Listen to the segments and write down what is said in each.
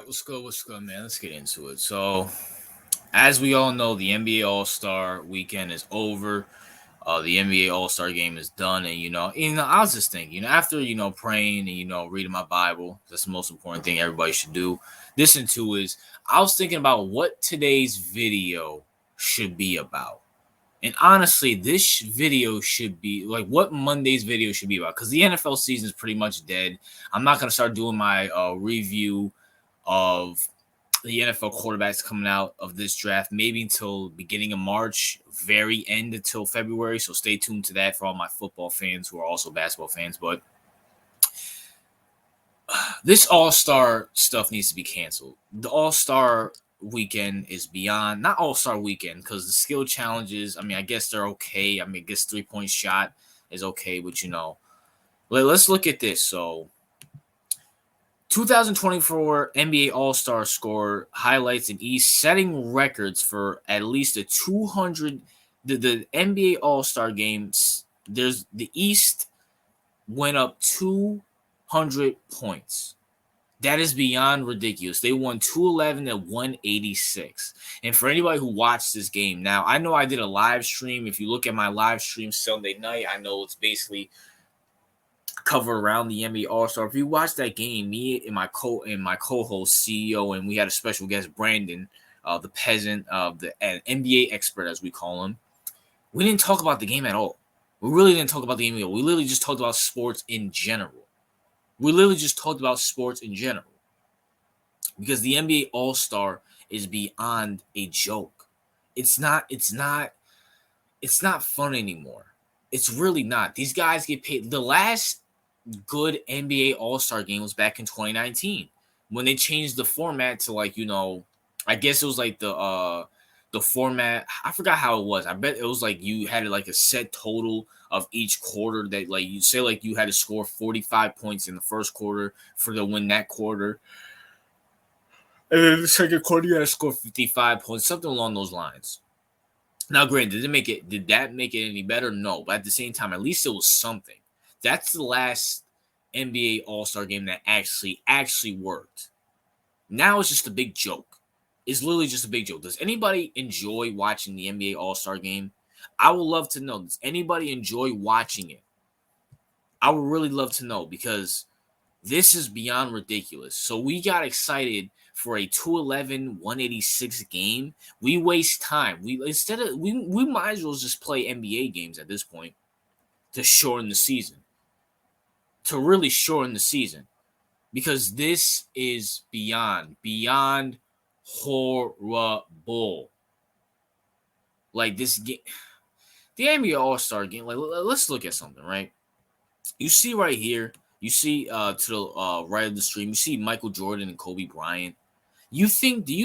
What's good? What's good, man? Let's get into it. So, as we all know, the NBA All Star weekend is over. The NBA All Star game is done, and I was just thinking, after praying and reading my Bible, that's the most important thing everybody should do. Listen to is I was thinking about what today's video should be about. And honestly, this video should be like what Monday's video should be about because the NFL season is pretty much dead. I'm not going to start doing my review of the NFL quarterbacks coming out of this draft, maybe until beginning of March, very end until February. So stay tuned to that for all my football fans who are also basketball fans. But this All-Star stuff needs to be canceled. The All-Star weekend is beyond, not All-Star weekend, because the skill challenges, I guess they're okay. I guess 3-point shot is okay, but let's look at this. So 2024 NBA All-Star score highlights in East setting records for at least a 200. The NBA All-Star games, there's the East went up 200 points. That is beyond ridiculous. They won 211 to 186. And for anybody who watched this game, now I know I did a live stream. If you look at my live stream Sunday night, I know it's basically cover around the NBA All-Star. If you watch that game, me and my co-host CEO, and we had a special guest, Brandon, the peasant, the NBA expert as we call him. We didn't talk about the game at all. We really didn't talk about the game at all. We literally just talked about sports in general. Because the NBA All-Star is beyond a joke. It's not fun anymore. It's really not. These guys get paid. The last good NBA All-Star game was back in 2019 when they changed the format to I guess it was like the format. I forgot how it was. I bet it was like you had like a set total of each quarter that like you say like you had to score 45 points in the first quarter for to win that quarter. And then the second quarter you had to score 55 points, something along those lines. Now, granted, did that make it any better? No. But at the same time, at least it was something. That's the last NBA All-Star game that actually worked. Now it's just a big joke. It's literally just a big joke. Does anybody enjoy watching the NBA All-Star game? I would love to know. Does anybody enjoy watching it? I would really love to know because this is beyond ridiculous. So we got excited for a 211 186 game. We waste time. We might as well just play NBA games at this point to shorten the season. To really shorten the season. Because this is beyond horrible. Like this game, the NBA All-Star game, like let's look at something, right? You see right here, you see to the right of the stream, you see Michael Jordan and Kobe Bryant. Do you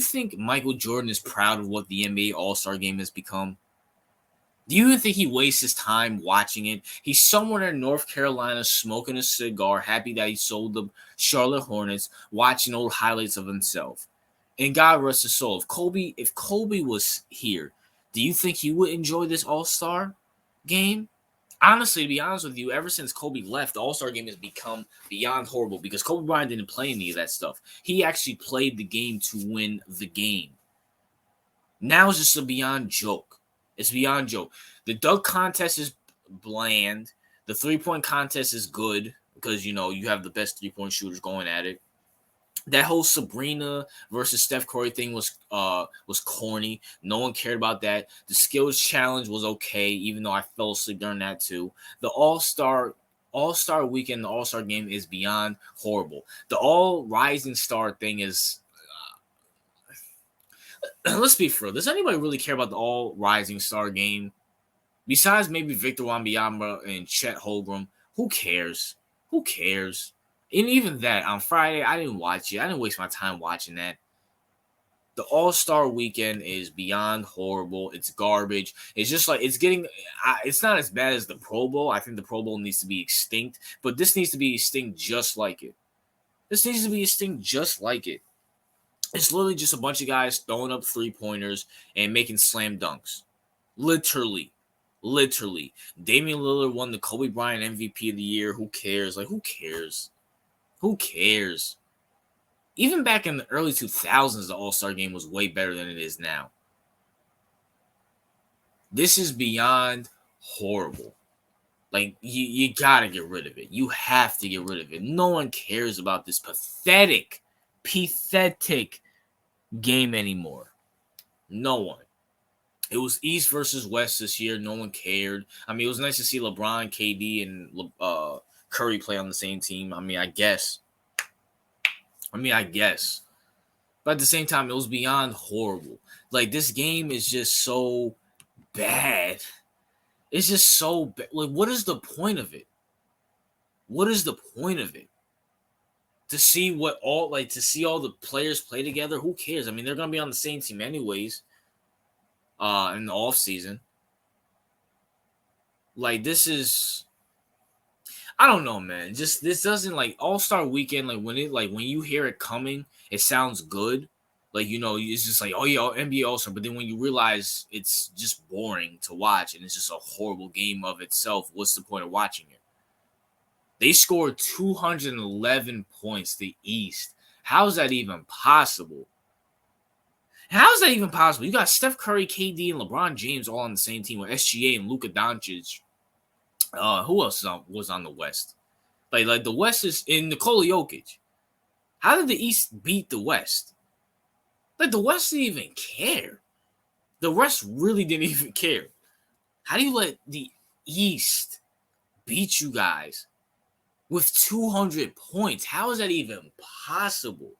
think Michael Jordan is proud of what the NBA All-Star game has become? Do you think he wastes his time watching it? He's somewhere in North Carolina smoking a cigar, happy that he sold the Charlotte Hornets, watching old highlights of himself. And God rest his soul. If Kobe was here, do you think he would enjoy this All-Star game? Honestly, to be honest with you, ever since Kobe left, the All-Star game has become beyond horrible because Kobe Bryant didn't play any of that stuff. He actually played the game to win the game. Now it's just a beyond joke. It's beyond joke. The dunk contest is bland. The 3-point contest is good because, you have the best 3-point shooters going at it. That whole Sabrina versus Steph Curry thing was corny. No one cared about that. The skills challenge was okay, even though I fell asleep during that too. The All-Star weekend, the All-Star game is beyond horrible. The All Rising Star thing is let's be for real. Does anybody really care about the All Rising Star game? Besides maybe Victor Wembanyama and Chet Holmgren, who cares? Who cares? And even that, on Friday, I didn't watch it. I didn't waste my time watching that. The All-Star weekend is beyond horrible. It's garbage. It's just like it's getting. It's not as bad as the Pro Bowl. I think the Pro Bowl needs to be extinct, but this needs to be extinct just like it. This needs to be extinct just like it. It's literally just a bunch of guys throwing up 3-pointers and making slam dunks. Literally. Damian Lillard won the Kobe Bryant MVP of the year. Who cares? Who cares? Even back in the early 2000s, the All-Star game was way better than it is now. This is beyond horrible. Like, you gotta get rid of it. You have to get rid of it. No one cares about this pathetic game anymore. No one. It was East versus West this year. No one cared. I mean, it was nice to see LeBron, KD, and Curry play on the same team. I mean, I guess. But at the same time, it was beyond horrible. Like, this game is just so bad. It's just so bad. Like, what is the point of it? What is the point of it? To see all the players play together? Who cares? I mean, they're gonna be on the same team anyways. In the off season. Like, this is, I don't know, man. Just this doesn't, like, All-Star weekend, when you hear it coming, it sounds good. Like, it's just like, oh yeah, NBA All-Star, but then when you realize it's just boring to watch and it's just a horrible game of itself, what's the point of watching it? They scored 211 points, the East. How is that even possible? How is that even possible? You got Steph Curry, KD, and LeBron James all on the same team with SGA and Luka Doncic. Who else was on the West? Like the West is in Nikola Jokic. How did the East beat the West? Like, the West didn't even care. The West really didn't even care. How do you let the East beat you guys with 200 points? How is that even possible?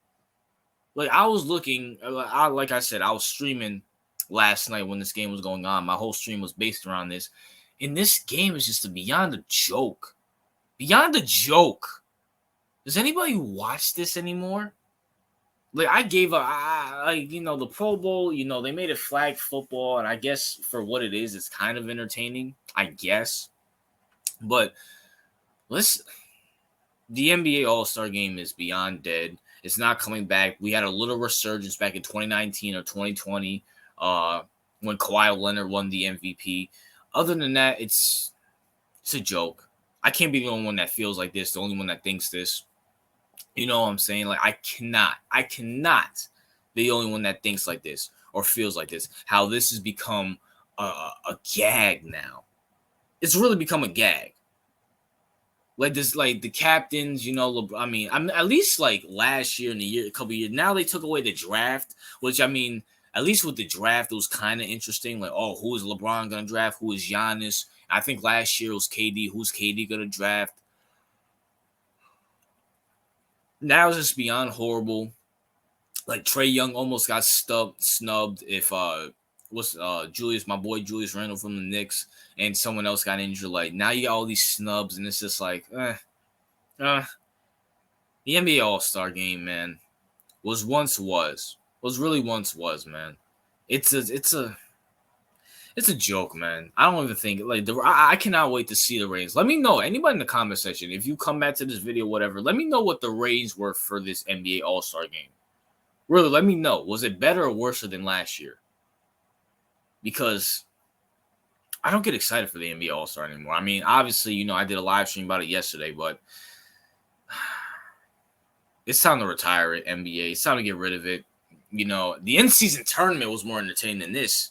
Like, I was looking, like I said, I was streaming last night when this game was going on. My whole stream was based around this. And this game is just beyond a joke. Beyond a joke. Does anybody watch this anymore? Like, I gave up, the Pro Bowl, they made it flag football. And I guess for what it is, it's kind of entertaining, I guess. But the NBA All-Star game is beyond dead. It's not coming back. We had a little resurgence back in 2019 or 2020 when Kawhi Leonard won the MVP. Other than that, it's a joke. I can't be the only one that feels like this, the only one that thinks this. You know what I'm saying? Like, I cannot be the only one that thinks like this or feels like this. How this has become a gag now. It's really become a gag. Like this, like the captains, I'm at least like last year and a couple years. Now they took away the draft, which, I mean, at least with the draft, it was kind of interesting. Like, oh, who is LeBron going to draft? Who is Giannis? I think last year it was KD. Who's KD going to draft? Now it's just beyond horrible. Like, Trae Young almost got snubbed if my boy Julius Randle from the Knicks and someone else got injured. Like, now you got all these snubs, and it's just like, the NBA All-Star game, man, was, man. It's a joke, man. I don't even think, like, I cannot wait to see the ratings. Let me know, anybody in the comment section, if you come back to this video, whatever, let me know what the ratings were for this NBA All-Star game. Really, let me know. Was it better or worse than last year? Because I don't get excited for the NBA All-Star anymore. I mean, obviously, I did a live stream about it yesterday, but it's time to retire it, NBA. It's time to get rid of it. The in-season tournament was more entertaining than this.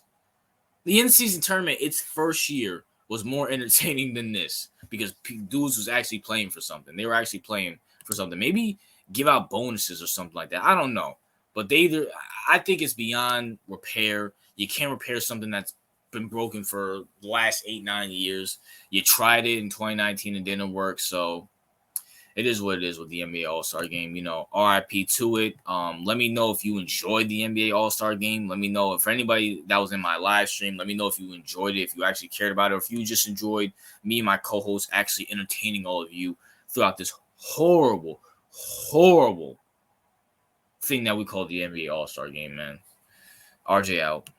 The in-season tournament, its first year, was more entertaining than this because dudes was actually playing for something. They were actually playing for something. Maybe give out bonuses or something like that. I don't know. But I think it's beyond repair. You can't repair something that's been broken for the last 8-9 years. You tried it in 2019 and didn't work. So it is what it is with the NBA All-Star game. RIP to it. Let me know if you enjoyed the NBA All-Star game. Let me know if anybody that was in my live stream, let me know if you enjoyed it, if you actually cared about it, or if you just enjoyed me and my co-host actually entertaining all of you throughout this horrible, horrible thing that we call the NBA All-Star game, man. RJ out.